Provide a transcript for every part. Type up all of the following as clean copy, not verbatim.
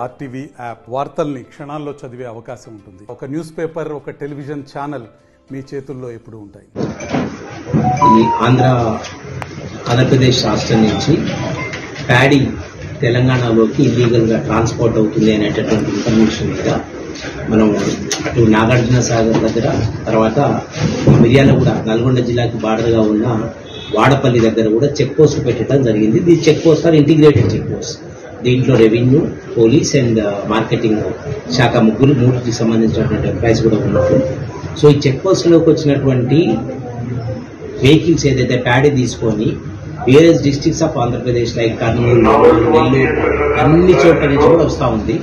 RTV app వార్తల్ని క్షణాల్లో చదివే అవకాశం ఉంటుంది. ఒక న్యూస్ పేపర్, ఒక టెలివిజన్ ఛానల్ మీ చేతుల్లో ఎప్పుడు ఉంటాయి. ఈ ఆంధ్రప్రదేశ్ రాష్ట్రం నుంచి ప్యాడీ తెలంగాణలోకి ఇల్లీగల్ గా ట్రాన్స్పోర్ట్ అవుతుంది అనేటటువంటి ఇన్ఫర్మేషన్ మీద మనం అటు నాగార్జున సాగర్ దగ్గర, తర్వాత మిర్యాలగూడ నల్గొండ జిల్లాకి బార్డర్గా ఉన్న వాడపల్లి దగ్గర కూడా చెక్ పోస్ట్ పెట్టడం జరిగింది. ఈ check post are integrated check post. దీంట్లో రెవెన్యూ, పోలీస్ అండ్ మార్కెటింగ్ శాఖ మూడుకి సంబంధించినటువంటి ఎంప్లాయీస్ కూడా ఉన్నారు. సో ఈ చెక్ పోస్ట్లోకి వచ్చినటువంటి వెహికల్స్ ఏదైతే ప్యాడీ తీసుకొని various districts of Andhra Pradesh like Kurnool, Nellore అన్ని చోట్ల నుంచి కూడా వస్తూ ఉంది.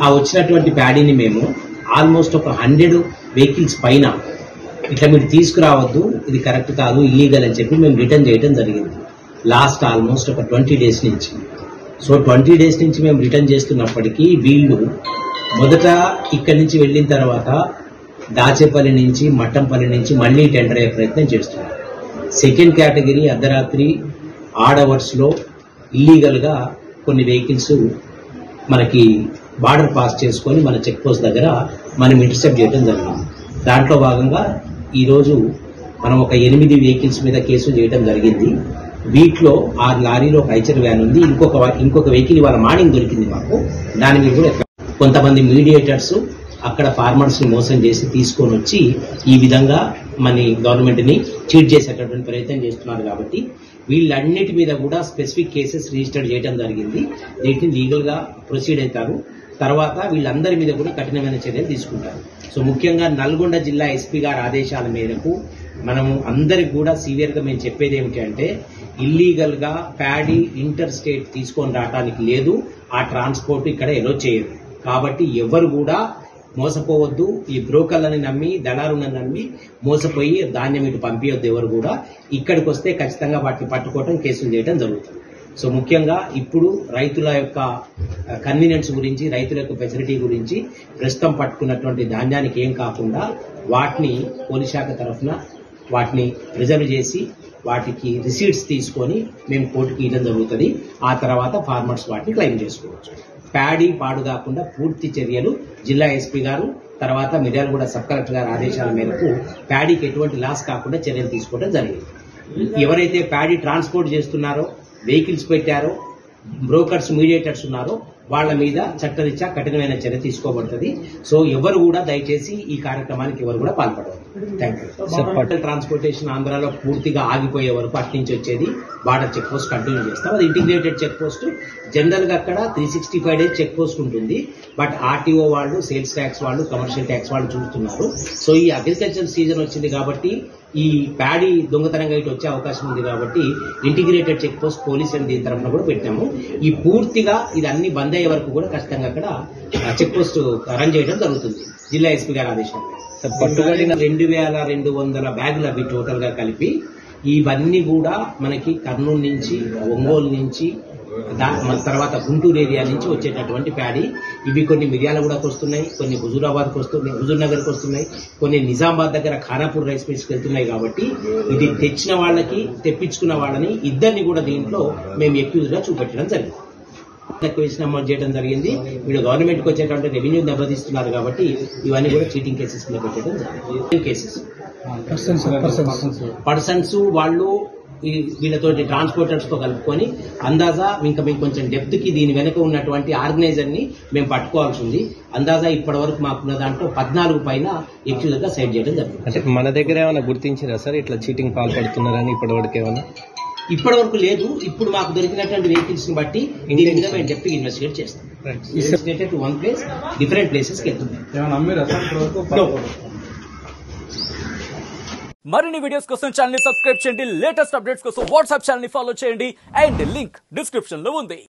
ఆ వచ్చినటువంటి ప్యాడీని మేము ఆల్మోస్ట్ ఒక 100 వెహికల్స్ పైన ఇట్లా మీరు తీసుకురావద్దు, ఇది కరెక్ట్ కాదు, ఇల్లీగల్ అని చెప్పి మేము రిటర్న్ చేయడం జరిగింది. లాస్ట్ ఆల్మోస్ట్ ఒక 20 డేస్ నుంచి. సో 20 డేస్ నుంచి మేము రిటర్న్ చేస్తున్నప్పటికీ వీళ్ళు మొదట ఇక్కడి నుంచి వెళ్ళిన తర్వాత దాచేపల్లి నుంచి, మట్టంపల్లి నుంచి మళ్లీ టెండర్ అయ్యే ప్రయత్నం చేస్తున్నారు. సెకండ్ కేటగిరీ అర్ధరాత్రి ఆడ్ అవర్స్ లో ఇల్లీగల్ గా కొన్ని వెహికల్స్ మనకి బార్డర్ పాస్ చేసుకొని మన చెక్ పోస్ట్ దగ్గర మనం ఇంటర్సెప్ట్ చేయడం జరిగింది. దాంట్లో భాగంగా ఈరోజు మనం ఒక 8 వెహికల్స్ మీద కేసులు చేయడం జరిగింది. వీటిలో 6 లారీలో ఒక ఐచర్ వ్యాన్ ఉంది. ఇంకొక వెహికల్ ఇవాళ మార్నింగ్ దొరికింది మాకు. దాని మీద కూడా కొంతమంది మీడియేటర్స్ అక్కడ ఫార్మర్స్ ని మోసం చేసి తీసుకొని వచ్చి ఈ విధంగా మన గవర్నమెంట్ ని చీట్ చేసేటటువంటి ప్రయత్నం చేస్తున్నారు. కాబట్టి వీళ్ళన్నిటి మీద కూడా స్పెసిఫిక్ కేసెస్ రిజిస్టర్ చేయడం జరిగింది. వీటిని లీగల్ గా ప్రొసీడ్ అవుతారు. తర్వాత వీళ్ళందరి మీద కూడా కఠినమైన చర్యలు తీసుకుంటారు. సో ముఖ్యంగా నల్గొండ జిల్లా ఎస్పీ గారి ఆదేశాల మేరకు మనము అందరికి కూడా సివియర్ గా మేము చెప్పేది ఏమిటి అంటే, ఇల్లీగల్ గా ప్యాడీ ఇంటర్ స్టేట్ తీసుకొని రావడానికి లేదు. ఆ ట్రాన్స్పోర్ట్ ఇక్కడ ఎలో చేయదు. కాబట్టి ఎవరు కూడా మోసపోవద్దు. ఈ బ్రోకర్లని నమ్మి, దళారులను నమ్మి మోసపోయి ధాన్యం ఇటు పంపించొద్దు. ఎవరు కూడా ఇక్కడికి వస్తే ఖచ్చితంగా వాటిని పట్టుకోవడం, కేసులు చేయడం జరుగుతుంది. సో ముఖ్యంగా ఇప్పుడు రైతుల యొక్క కన్వీనియన్స్ గురించి, రైతుల యొక్క ఫెసిలిటీ గురించి ప్రస్తుతం పట్టుకున్నటువంటి ధాన్యానికి ఏం కాకుండా వాటిని పోలీస్ శాఖ తరఫున వాటిని రిజర్వ్ చేసి వాటికి రిసీట్స్ తీసుకొని మేము కోర్టుకి ఇవ్వడం జరుగుతుంది. ఆ తర్వాత ఫార్మర్స్ వాటిని క్లెయిమ్ చేసుకోవచ్చు. ప్యాడీ పాడు కాకుండా పూర్తి చర్యలు జిల్లా ఎస్పీ గారు, తర్వాత మిర్యాలగూడ సబ్ కలెక్టర్ గారి ఆదేశాల మేరకు ప్యాడీకి ఎటువంటి లాస్ కాకుండా చర్యలు తీసుకోవడం జరిగింది. ఎవరైతే ప్యాడీ ట్రాన్స్పోర్ట్ చేస్తున్నారో, వెహికల్స్ పెట్టారో, బ్రోకర్స్, మీడియేటర్స్ ఉన్నారో వాళ్ళ మీద చట్టరీత్యా కఠినమైన చర్య తీసుకోబడుతుంది. సో ఎవరు కూడా దయచేసి ఈ కార్యక్రమానికి ఎవరు కూడా పాల్పడవద్దు. Thank you. ట్రాన్స్పోర్టేషన్ ఆంధ్రాలో పూర్తిగా ఆగిపోయే వరకు అటు నుంచి వచ్చేది బార్డర్ చెక్ పోస్ట్ కంటిన్యూ చేస్తాం. అది ఇంటిగ్రేటెడ్ చెక్ పోస్ట్. జనరల్ గా అక్కడ 365 డేస్ చెక్ పోస్ట్ ఉంటుంది. బట్ ఆర్టీఓ వాళ్ళు, సేల్స్ ట్యాక్స్ వాళ్ళు, కమర్షియల్ ట్యాక్స్ వాళ్ళు చూస్తున్నారు. సో ఈ అగ్రికల్చర్ సీజన్ వచ్చింది కాబట్టి ఈ ప్యాడీ దొంగతనంగా ఇటు వచ్చే అవకాశం ఉంది కాబట్టి ఇంటిగ్రేటెడ్ చెక్ పోస్ట్ పోలీస్ అని దీని తరఫున కూడా పెట్టాము. ఈ పూర్తిగా ఇది అన్ని బంద్ అయ్యే వరకు కూడా ఖచ్చితంగా అక్కడ చెక్ పోస్ట్ రన్ చేయడం జరుగుతుంది జిల్లా ఎస్పీ గారి ఆదేశాలు. 2200 బ్యాగులు అవి టోటల్ గా కలిపి ఇవన్నీ కూడా మనకి కర్నూలు నుంచి, ఒంగోలు నుంచి, తర్వాత గుంటూరు ఏరియా నుంచి వచ్చేటటువంటి ప్యాడీ. ఇవి కొన్ని మిర్యాలగూడకు వస్తున్నాయి, కొన్ని హుజూరాబాద్కి వస్తున్నాయి, హుజూర్ నగర్కి వస్తున్నాయి, కొన్ని నిజామాబాద్ దగ్గర ఖానాపూర్ రైస్ మిల్స్కి వెళ్తున్నాయి. కాబట్టి ఇది తెచ్చిన వాళ్ళకి, తెప్పించుకున్న వాళ్ళని ఇద్దరిని కూడా దీంట్లో మేము ఎక్యూజ్ గా చూపెట్టడం జరిగింది. కేసు నమోదు చేయడం జరిగింది. వీళ్ళు గవర్నమెంట్ కి వచ్చేటువంటి రెవెన్యూ దెబ్బతీస్తున్నారు కాబట్టి ఇవన్నీ కూడా చీటింగ్ కేసెస్ కింద పెట్టడం జరిగింది. కేసెస్ పర్సన్స్ వాళ్ళు వీళ్ళతోటి ట్రాన్స్పోర్టర్స్ తో కలుపుకొని అందాజా ఇంకా మేము కొంచెం డెప్త్ కి దీని వెనుక ఉన్నటువంటి ఆర్గనైజర్ ని మేము పట్టుకోవాల్సి ఉంది. అందాజా ఇప్పటి వరకు మాకున్న దాంట్లో 14 పైన ఎక్యూజ్ గా సైడ్ చేయడం జరిగింది. అంటే మన దగ్గర ఏమైనా గుర్తించారా సార్ ఇట్లా చీటింగ్ పాల్పడుతున్నారని? ఇప్పటి వరకు ఏమైనా? ఇప్పటి వరకు లేదు. ఇప్పుడు మాకు దొరికినటువంటి వెహికల్స్ ని బట్టి దీని మీద మేము డెప్త్ ఇన్వెస్టిగేట్ చేస్తాం. To one place, different places కి వెళ్తున్నాం. మరిన్ని వీడియోస్ కోసం ఛానల్ ని సబ్స్క్రైబ్ చేయండి. లేటెస్ట్ అప్డేట్స్ కోసం వాట్సాప్ ఛానల్ ని ఫాలో చేయండి. అండ్ లింక్ డిస్క్రిప్షన్ లో ఉంది.